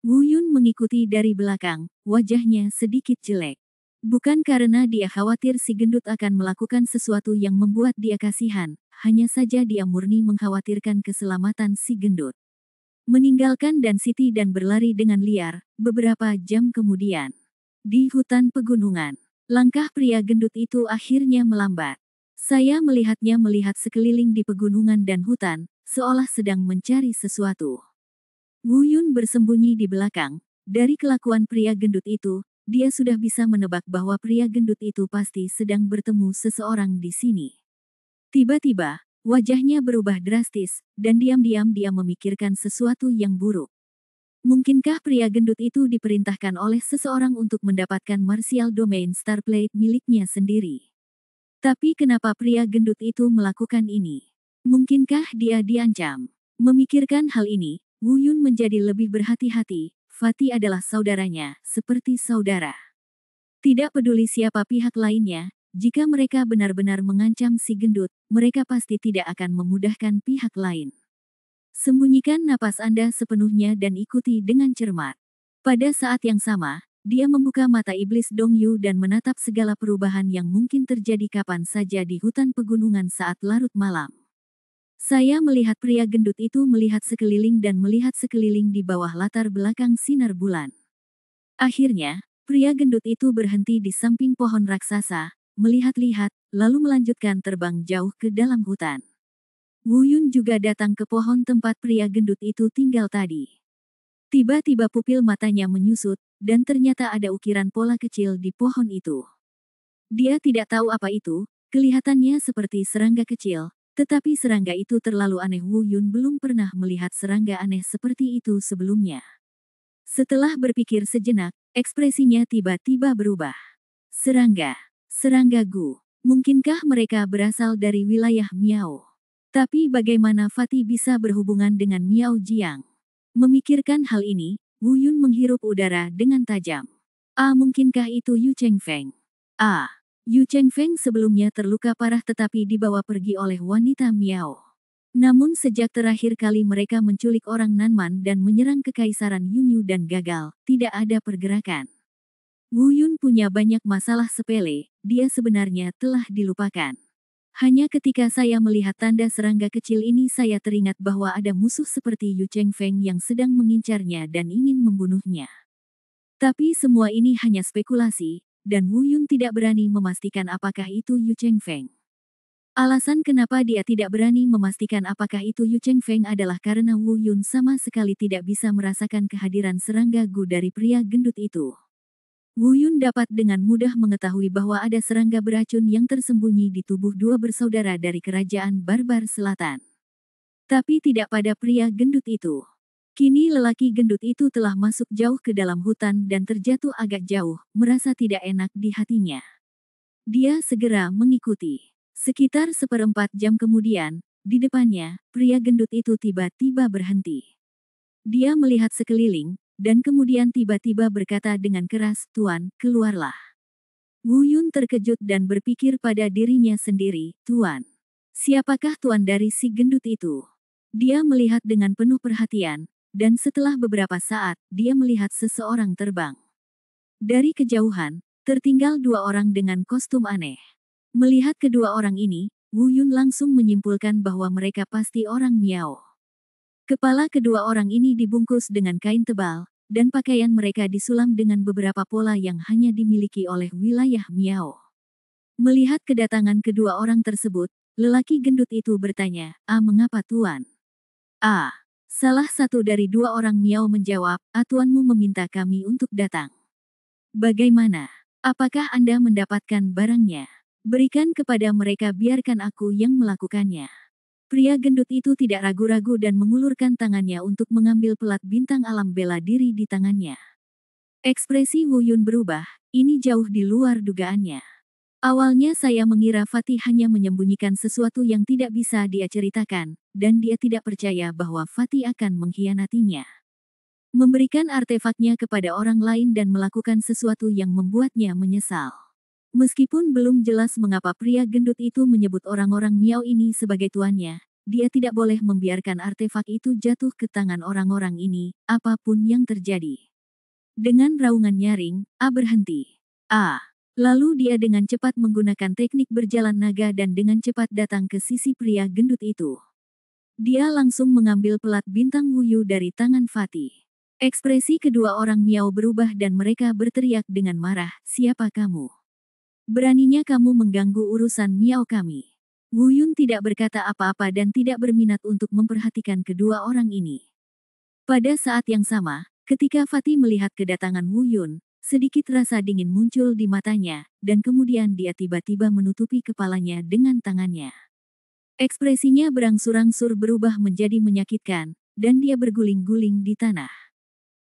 Wu Yun mengikuti dari belakang, wajahnya sedikit jelek. Bukan karena dia khawatir si gendut akan melakukan sesuatu yang membuat dia kasihan, hanya saja dia murni mengkhawatirkan keselamatan si gendut. Meninggalkan Dan City dan berlari dengan liar, beberapa jam kemudian. Di hutan pegunungan, langkah pria gendut itu akhirnya melambat. Saya melihatnya melihat sekeliling di pegunungan dan hutan, seolah sedang mencari sesuatu. Wu Yun bersembunyi di belakang. Dari kelakuan pria gendut itu, dia sudah bisa menebak bahwa pria gendut itu pasti sedang bertemu seseorang di sini. Tiba-tiba, wajahnya berubah drastis, dan diam-diam dia memikirkan sesuatu yang buruk. Mungkinkah pria gendut itu diperintahkan oleh seseorang untuk mendapatkan Martial Domain Starplate miliknya sendiri? Tapi kenapa pria gendut itu melakukan ini? Mungkinkah dia diancam? Memikirkan hal ini, Wu Yun menjadi lebih berhati-hati. Fatih adalah saudaranya, seperti saudara. Tidak peduli siapa pihak lainnya, jika mereka benar-benar mengancam si gendut, mereka pasti tidak akan memudahkan pihak lain. Sembunyikan napas Anda sepenuhnya dan ikuti dengan cermat. Pada saat yang sama, dia membuka mata iblis Dong Yu dan menatap segala perubahan yang mungkin terjadi kapan saja di hutan pegunungan saat larut malam. Saya melihat pria gendut itu melihat sekeliling dan melihat sekeliling di bawah latar belakang sinar bulan. Akhirnya, pria gendut itu berhenti di samping pohon raksasa, melihat-lihat, lalu melanjutkan terbang jauh ke dalam hutan. Wu Yun juga datang ke pohon tempat pria gendut itu tinggal tadi. Tiba-tiba pupil matanya menyusut, dan ternyata ada ukiran pola kecil di pohon itu. Dia tidak tahu apa itu, kelihatannya seperti serangga kecil, tetapi serangga itu terlalu aneh. Wu Yun belum pernah melihat serangga aneh seperti itu sebelumnya. Setelah berpikir sejenak, ekspresinya tiba-tiba berubah. Serangga Gu. Mungkinkah mereka berasal dari wilayah Miao? Tapi bagaimana Fatih bisa berhubungan dengan Miao Jiang? Memikirkan hal ini, Wu Yun menghirup udara dengan tajam. Mungkinkah itu Yu Chengfeng? Yu Chengfeng sebelumnya terluka parah tetapi dibawa pergi oleh wanita Miao. Namun sejak terakhir kali mereka menculik orang Nanman dan menyerang kekaisaran Yunyu dan gagal, tidak ada pergerakan. Wu Yun punya banyak masalah sepele, dia sebenarnya telah dilupakan. Hanya ketika saya melihat tanda serangga kecil ini saya teringat bahwa ada musuh seperti Yu Chengfeng yang sedang mengincarnya dan ingin membunuhnya. Tapi semua ini hanya spekulasi, dan Wu Yun tidak berani memastikan apakah itu Yu Chengfeng. Alasan kenapa dia tidak berani memastikan apakah itu Yu Chengfeng adalah karena Wu Yun sama sekali tidak bisa merasakan kehadiran serangga Gu dari pria gendut itu. Wu Yun dapat dengan mudah mengetahui bahwa ada serangga beracun yang tersembunyi di tubuh dua bersaudara dari kerajaan Barbar Selatan. Tapi tidak pada pria gendut itu. Kini lelaki gendut itu telah masuk jauh ke dalam hutan dan terjatuh agak jauh, merasa tidak enak di hatinya. Dia segera mengikuti. Sekitar 1/4 jam kemudian, di depannya, pria gendut itu tiba-tiba berhenti. Dia melihat sekeliling, dan kemudian tiba-tiba berkata dengan keras, "Tuan, keluarlah." Wu Yun terkejut dan berpikir pada dirinya sendiri, "Tuan, siapakah tuan dari si gendut itu?" Dia melihat dengan penuh perhatian, dan setelah beberapa saat, dia melihat seseorang terbang. Dari kejauhan, tertinggal dua orang dengan kostum aneh. Melihat kedua orang ini, Wu Yun langsung menyimpulkan bahwa mereka pasti orang Miao. Kepala kedua orang ini dibungkus dengan kain tebal, dan pakaian mereka disulam dengan beberapa pola yang hanya dimiliki oleh wilayah Miao. Melihat kedatangan kedua orang tersebut, lelaki gendut itu bertanya, "Mengapa tuan?" Salah satu dari dua orang Miao menjawab, "Tuanmu meminta kami untuk datang. Bagaimana? Apakah Anda mendapatkan barangnya? Berikan kepada mereka biarkan aku yang melakukannya." Pria gendut itu tidak ragu-ragu dan mengulurkan tangannya untuk mengambil pelat bintang alam bela diri di tangannya. Ekspresi Wu Yun berubah, ini jauh di luar dugaannya. Awalnya saya mengira Fatih hanya menyembunyikan sesuatu yang tidak bisa dia ceritakan, dan dia tidak percaya bahwa Fatih akan mengkhianatinya. Memberikan artefaknya kepada orang lain dan melakukan sesuatu yang membuatnya menyesal. Meskipun belum jelas mengapa pria gendut itu menyebut orang-orang Miao ini sebagai tuannya, dia tidak boleh membiarkan artefak itu jatuh ke tangan orang-orang ini, apapun yang terjadi. Dengan raungan nyaring, berhenti. Lalu dia dengan cepat menggunakan teknik berjalan naga dan dengan cepat datang ke sisi pria gendut itu. Dia langsung mengambil pelat bintang Wuyu dari tangan Fatih. Ekspresi kedua orang Miao berubah dan mereka berteriak dengan marah, "Siapa kamu? Beraninya kamu mengganggu urusan Miao kami." Wu Yun tidak berkata apa-apa dan tidak berminat untuk memperhatikan kedua orang ini. Pada saat yang sama, ketika Fatih melihat kedatangan Wu Yun, sedikit rasa dingin muncul di matanya, dan kemudian dia tiba-tiba menutupi kepalanya dengan tangannya. Ekspresinya berangsur-angsur berubah menjadi menyakitkan, dan dia berguling-guling di tanah.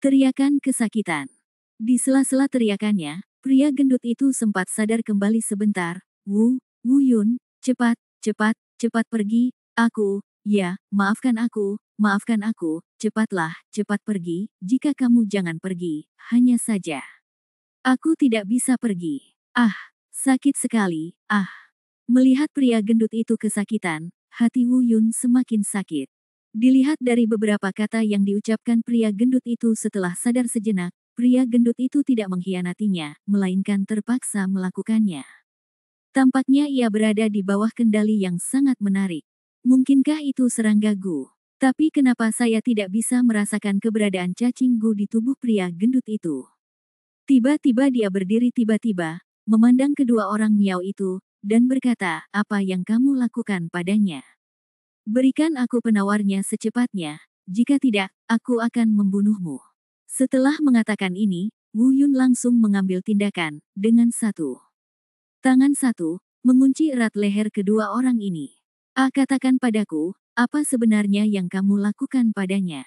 Teriakan kesakitan. Di sela-sela teriakannya, pria gendut itu sempat sadar kembali sebentar. Wu Yun, cepat, cepat, cepat pergi, maafkan aku, cepatlah, cepat pergi, jika kamu jangan pergi, hanya saja. Aku tidak bisa pergi. Sakit sekali, Melihat pria gendut itu kesakitan, hati Wu Yun semakin sakit. Dilihat dari beberapa kata yang diucapkan pria gendut itu setelah sadar sejenak, pria gendut itu tidak mengkhianatinya, melainkan terpaksa melakukannya. Tampaknya ia berada di bawah kendali yang sangat menarik. Mungkinkah itu serangga Gu? Tapi kenapa saya tidak bisa merasakan keberadaan cacing Gu di tubuh pria gendut itu? Tiba-tiba dia berdiri tiba-tiba, memandang kedua orang Miao itu, dan berkata, "Apa yang kamu lakukan padanya? Berikan aku penawarnya secepatnya, jika tidak, aku akan membunuhmu." Setelah mengatakan ini, Wu Yun langsung mengambil tindakan, dengan tangan mengunci erat leher kedua orang ini. Katakan padaku, apa sebenarnya yang kamu lakukan padanya?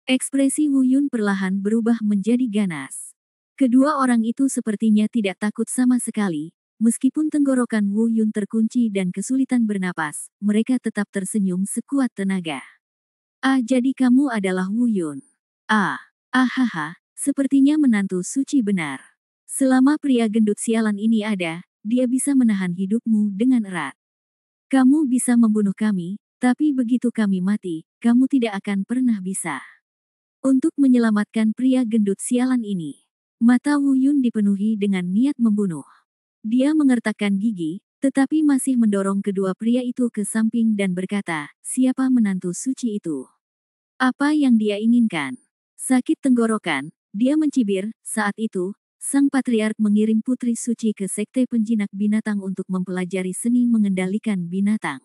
Ekspresi Wu Yun perlahan berubah menjadi ganas. Kedua orang itu sepertinya tidak takut sama sekali, Meskipun tenggorokan Wu Yun terkunci dan kesulitan bernapas, mereka tetap tersenyum sekuat tenaga. Ah, jadi kamu adalah Wu Yun. Ah, ahaha, sepertinya menantu suci benar. Selama pria gendut sialan ini ada, dia bisa menahan hidupmu dengan erat. Kamu bisa membunuh kami, tapi begitu kami mati, kamu tidak akan pernah bisa. Untuk menyelamatkan pria gendut sialan ini, mata Wu Yun dipenuhi dengan niat membunuh. Dia mengertakkan gigi, tetapi masih mendorong kedua pria itu ke samping dan berkata, siapa menantu suci itu? Apa yang dia inginkan? Sakit tenggorokan, dia mencibir. Saat itu, sang patriark mengirim putri suci ke sekte penjinak binatang untuk mempelajari seni mengendalikan binatang.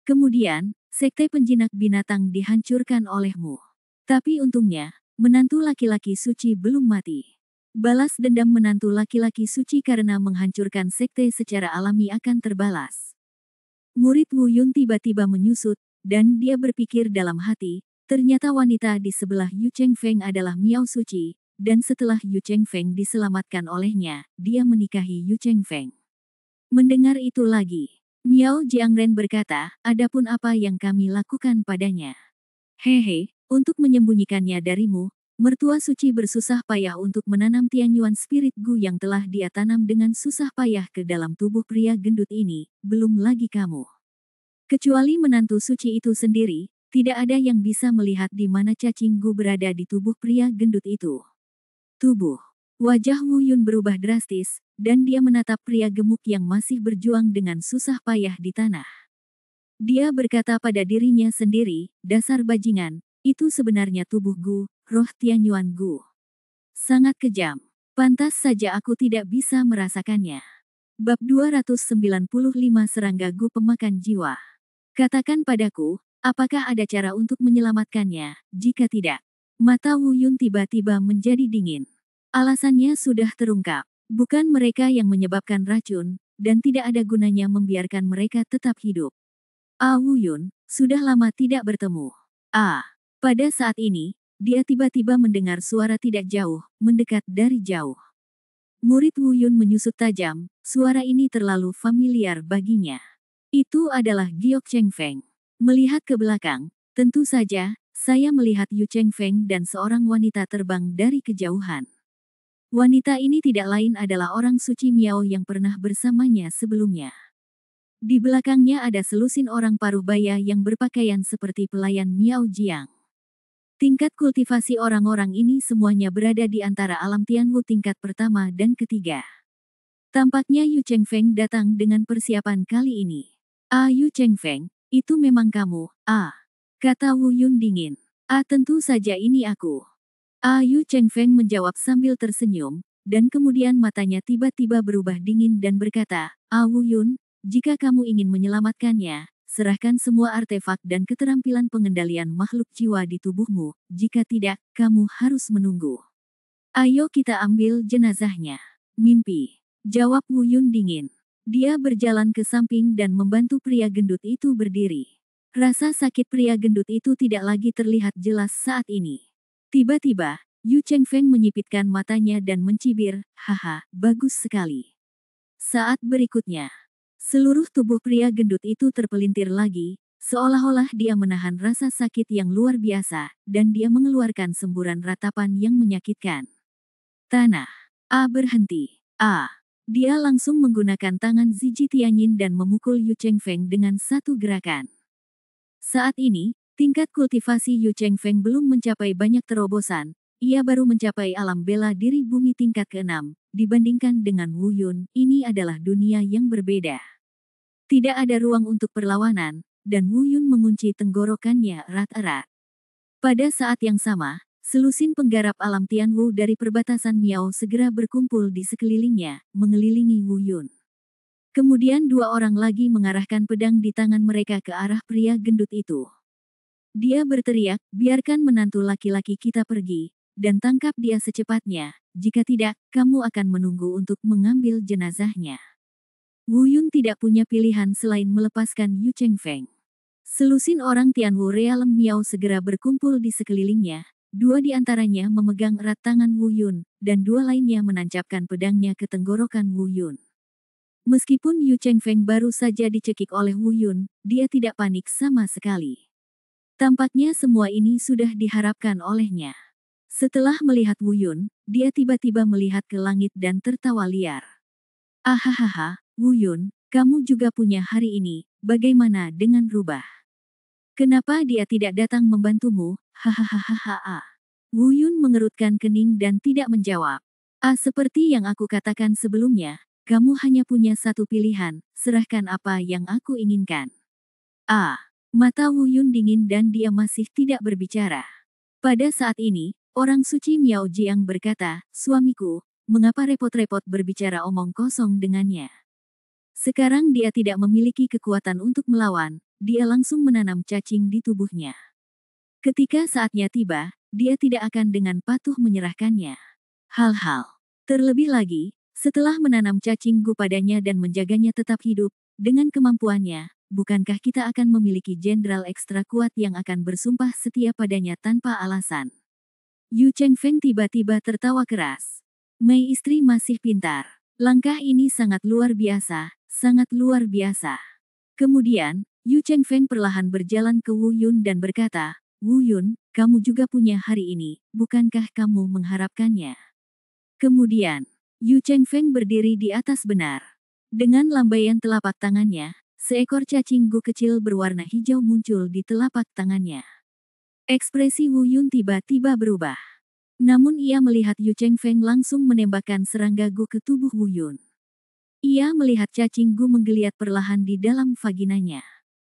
Kemudian, sekte penjinak binatang dihancurkan olehmu. Tapi untungnya, menantu laki-laki suci belum mati. Balas dendam menantu laki-laki suci karena menghancurkan sekte secara alami akan terbalas. Murid Wu Yun tiba-tiba menyusut, dan dia berpikir dalam hati, ternyata wanita di sebelah Yu Chengfeng adalah Miao Suci, dan setelah Yu Chengfeng diselamatkan olehnya, dia menikahi Yu Chengfeng. Mendengar itu lagi, Miao Jiangren berkata, adapun apa yang kami lakukan padanya? Hehe, untuk menyembunyikannya darimu, mertua suci bersusah payah untuk menanam Tianyuan Spirit Gu yang telah dia tanam dengan susah payah ke dalam tubuh pria gendut ini, belum lagi kamu. Kecuali menantu suci itu sendiri, tidak ada yang bisa melihat di mana cacing Gu berada di tubuh pria gendut itu. Tubuh. Wajah Wu Yun berubah drastis, dan dia menatap pria gemuk yang masih berjuang dengan susah payah di tanah. Dia berkata pada dirinya sendiri, dasar bajingan, itu sebenarnya tubuh Gu, roh Tianyuan Gu. Sangat kejam. Pantas saja aku tidak bisa merasakannya. Bab 295 Serangga Gu Pemakan Jiwa. Katakan padaku, apakah ada cara untuk menyelamatkannya? Jika tidak, mata Wu Yun tiba-tiba menjadi dingin. Alasannya sudah terungkap. Bukan mereka yang menyebabkan racun, dan tidak ada gunanya membiarkan mereka tetap hidup. Ah, Wu Yun, sudah lama tidak bertemu. Ah, pada saat ini, dia tiba-tiba mendengar suara tidak jauh, mendekat dari jauh. Murid Wu Yun menyusut tajam, suara ini terlalu familiar baginya. Itu adalah Giok Chengfeng. Melihat ke belakang, tentu saja, saya melihat Yu Chengfeng dan seorang wanita terbang dari kejauhan. Wanita ini tidak lain adalah orang suci Miao yang pernah bersamanya sebelumnya. Di belakangnya ada selusin orang paruh baya yang berpakaian seperti pelayan Miao Jiang. Tingkat kultivasi orang-orang ini semuanya berada di antara alam Tianwu tingkat pertama dan ketiga. Tampaknya Yu Chengfeng datang dengan persiapan kali ini. Ah, Yu Chengfeng, itu memang kamu, kata Wu Yun dingin. Ah, tentu saja ini aku. Ah, Yu Chengfeng menjawab sambil tersenyum, dan kemudian matanya tiba-tiba berubah dingin dan berkata, Ah, Wu Yun, jika kamu ingin menyelamatkannya, serahkan semua artefak dan keterampilan pengendalian makhluk jiwa di tubuhmu, jika tidak, kamu harus menunggu. Ayo kita ambil jenazahnya. Mimpi, jawab Wu Yun dingin. Dia berjalan ke samping dan membantu pria gendut itu berdiri. Rasa sakit pria gendut itu tidak lagi terlihat jelas saat ini. Tiba-tiba, Yu Chengfeng menyipitkan matanya dan mencibir, haha, bagus sekali. Saat berikutnya, seluruh tubuh pria gendut itu terpelintir lagi, seolah-olah dia menahan rasa sakit yang luar biasa, dan dia mengeluarkan semburan ratapan yang menyakitkan. Tanah. Berhenti. Dia langsung menggunakan tangan Ziji Tianyin dan memukul Yu Chengfeng dengan satu gerakan. Saat ini, tingkat kultivasi Yu Chengfeng belum mencapai banyak terobosan, ia baru mencapai alam bela diri bumi tingkat ke-6, dibandingkan dengan Wu Yun, ini adalah dunia yang berbeda. Tidak ada ruang untuk perlawanan, dan Wu Yun mengunci tenggorokannya erat-erat. Pada saat yang sama, selusin penggarap alam Tianwu dari perbatasan Miao segera berkumpul di sekelilingnya, mengelilingi Wu Yun. Kemudian dua orang lagi mengarahkan pedang di tangan mereka ke arah pria gendut itu. Dia berteriak, biarkan menantu laki-laki kita pergi, dan tangkap dia secepatnya, jika tidak, kamu akan menunggu untuk mengambil jenazahnya. Wu Yun tidak punya pilihan selain melepaskan Yu Chengfeng. Selusin orang Tianwu Realem Miao segera berkumpul di sekelilingnya, dua di antaranya memegang erat tangan Wu Yun, dan dua lainnya menancapkan pedangnya ke tenggorokan Wu Yun. Meskipun Yu Chengfeng baru saja dicekik oleh Wu Yun, dia tidak panik sama sekali. Tampaknya semua ini sudah diharapkan olehnya. Setelah melihat Wu Yun, dia tiba-tiba melihat ke langit dan tertawa liar. Ahahaha, Wu Yun, kamu juga punya hari ini, bagaimana dengan rubah? Kenapa dia tidak datang membantumu? Hahaha. Wu Yun mengerutkan kening dan tidak menjawab. Seperti yang aku katakan sebelumnya, kamu hanya punya satu pilihan, serahkan apa yang aku inginkan. Mata Wu Yun dingin dan dia masih tidak berbicara. Pada saat ini, orang suci Miao Jiang berkata, suamiku, mengapa repot-repot berbicara omong kosong dengannya? Sekarang dia tidak memiliki kekuatan untuk melawan, dia langsung menanam cacing di tubuhnya. Ketika saatnya tiba, dia tidak akan dengan patuh menyerahkannya. Hal-hal. Terlebih lagi, setelah menanam cacing gu padanya dan menjaganya tetap hidup, dengan kemampuannya, bukankah kita akan memiliki jenderal ekstra kuat yang akan bersumpah setia padanya tanpa alasan? Yu Chengfeng tiba-tiba tertawa keras. Mei istri masih pintar. Langkah ini sangat luar biasa, sangat luar biasa. Kemudian, Yu Chengfeng perlahan berjalan ke Wu Yun dan berkata, Wu Yun, kamu juga punya hari ini, bukankah kamu mengharapkannya? Kemudian, Yu Chengfeng berdiri di atas benar. Dengan lambaian telapak tangannya, seekor cacing gu kecil berwarna hijau muncul di telapak tangannya. Ekspresi Wu Yun tiba-tiba berubah. Namun ia melihat Yu Chengfeng langsung menembakkan serangga gu ke tubuh Wu Yun. Ia melihat cacing gu menggeliat perlahan di dalam vaginanya.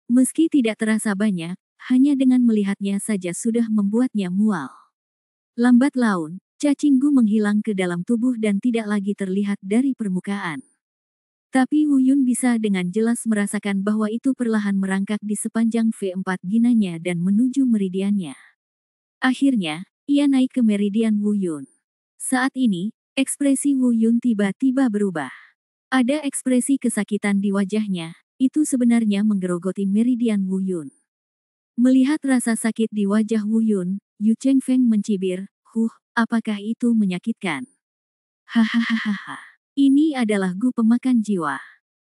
Meski tidak terasa banyak, hanya dengan melihatnya saja sudah membuatnya mual. Lambat laun, cacing gu menghilang ke dalam tubuh dan tidak lagi terlihat dari permukaan. Tapi Wu Yun bisa dengan jelas merasakan bahwa itu perlahan merangkak di sepanjang V4 ginanya dan menuju meridiannya. Akhirnya, ia naik ke meridian Wu Yun. Saat ini, ekspresi Wu Yun tiba-tiba berubah. Ada ekspresi kesakitan di wajahnya, itu sebenarnya menggerogoti meridian Wu Yun. Melihat rasa sakit di wajah Wu Yun, Yu Chengfeng mencibir, apakah itu menyakitkan? Hahaha. Ini adalah gu pemakan jiwa.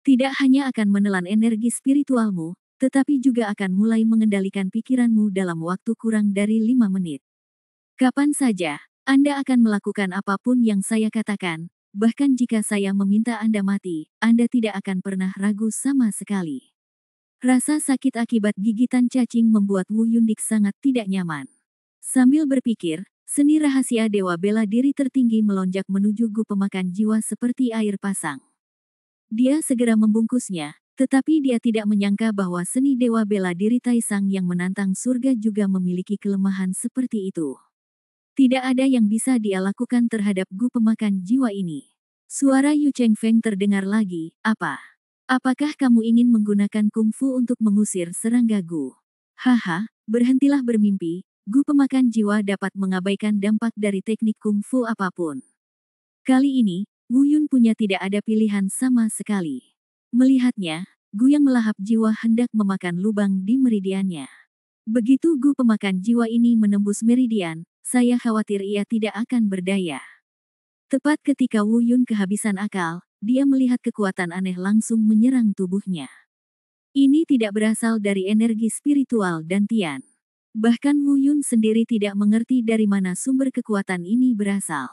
Tidak hanya akan menelan energi spiritualmu, tetapi juga akan mulai mengendalikan pikiranmu dalam waktu kurang dari 5 menit. Kapan saja, Anda akan melakukan apapun yang saya katakan, bahkan jika saya meminta Anda mati, Anda tidak akan pernah ragu sama sekali. Rasa sakit akibat gigitan cacing membuat Wu Yundik sangat tidak nyaman. Sambil berpikir, seni rahasia dewa bela diri tertinggi melonjak menuju gu pemakan jiwa seperti air pasang. Dia segera membungkusnya, tetapi dia tidak menyangka bahwa seni dewa bela diri Taisang yang menantang surga juga memiliki kelemahan seperti itu. Tidak ada yang bisa dia lakukan terhadap gu pemakan jiwa ini. Suara Yu Chengfeng terdengar lagi, apakah kamu ingin menggunakan kungfu untuk mengusir serangga gu? Haha, berhentilah bermimpi. Gu pemakan jiwa dapat mengabaikan dampak dari teknik kungfu apapun. Kali ini, Wu Yun punya tidak ada pilihan sama sekali. Melihatnya, gu yang melahap jiwa hendak memakan lubang di meridiannya. Begitu gu pemakan jiwa ini menembus meridian, saya khawatir ia tidak akan berdaya. Tepat ketika Wu Yun kehabisan akal, dia melihat kekuatan aneh langsung menyerang tubuhnya. Ini tidak berasal dari energi spiritual dan Tian. Bahkan Wu Yun sendiri tidak mengerti dari mana sumber kekuatan ini berasal.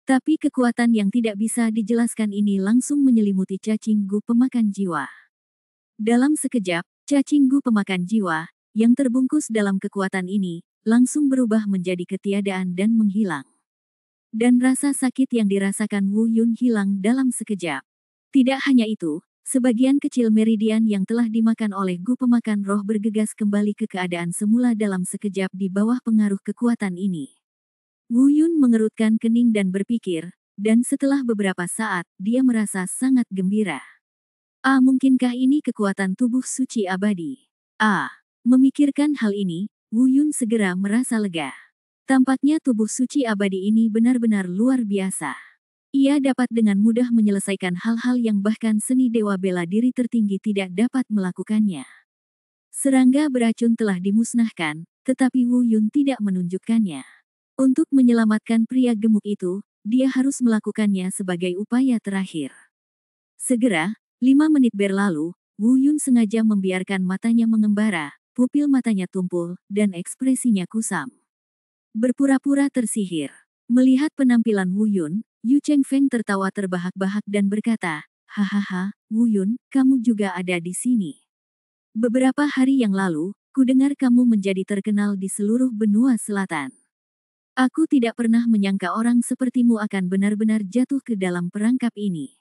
Tapi kekuatan yang tidak bisa dijelaskan ini langsung menyelimuti cacing gu pemakan jiwa. Dalam sekejap, cacing gu pemakan jiwa, yang terbungkus dalam kekuatan ini, langsung berubah menjadi ketiadaan dan menghilang. Dan rasa sakit yang dirasakan Wu Yun hilang dalam sekejap. Tidak hanya itu, sebagian kecil meridian yang telah dimakan oleh gu pemakan roh bergegas kembali ke keadaan semula dalam sekejap di bawah pengaruh kekuatan ini. Wu Yun mengerutkan kening dan berpikir, dan setelah beberapa saat, dia merasa sangat gembira. Mungkinkah ini kekuatan tubuh suci abadi? Memikirkan hal ini, Wu Yun segera merasa lega. Tampaknya tubuh suci abadi ini benar-benar luar biasa. Ia dapat dengan mudah menyelesaikan hal-hal yang bahkan seni dewa bela diri tertinggi tidak dapat melakukannya. Serangga beracun telah dimusnahkan, tetapi Wu Yun tidak menunjukkannya. Untuk menyelamatkan pria gemuk itu, dia harus melakukannya sebagai upaya terakhir. Segera, 5 menit berlalu, Wu Yun sengaja membiarkan matanya mengembara, pupil matanya tumpul, dan ekspresinya kusam. Berpura-pura tersihir. Melihat penampilan Wu Yun, Yu Chengfeng tertawa terbahak-bahak dan berkata, "Hahaha, Wu Yun, kamu juga ada di sini. Beberapa hari yang lalu, kudengar kamu menjadi terkenal di seluruh benua selatan. Aku tidak pernah menyangka orang sepertimu akan benar-benar jatuh ke dalam perangkap ini.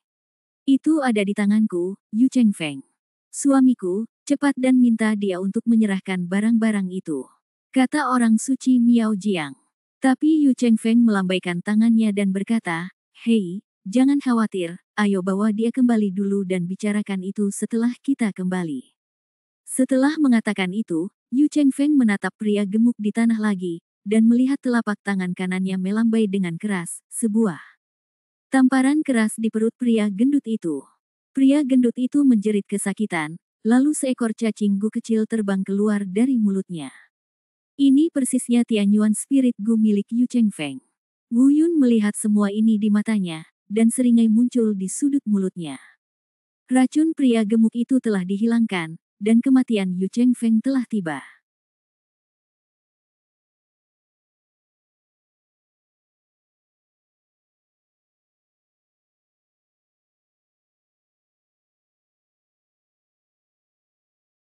Itu ada di tanganku, Yu Chengfeng. Suamiku, cepat dan minta dia untuk menyerahkan barang-barang itu," kata orang suci Miao Jiang. Tapi Yu Chengfeng melambaikan tangannya dan berkata, "Hei, jangan khawatir, ayo bawa dia kembali dulu dan bicarakan itu setelah kita kembali." Setelah mengatakan itu, Yu Chengfeng menatap pria gemuk di tanah lagi, dan melihat telapak tangan kanannya melambai dengan keras, sebuah tamparan keras di perut pria gendut itu. Pria gendut itu menjerit kesakitan, lalu seekor cacing gu kecil terbang keluar dari mulutnya. Ini persisnya Tianyuan Spirit Gu milik Yu Chengfeng. Wu Yun melihat semua ini di matanya, dan seringai muncul di sudut mulutnya. Racun pria gemuk itu telah dihilangkan, dan kematian Yu Chengfeng telah tiba.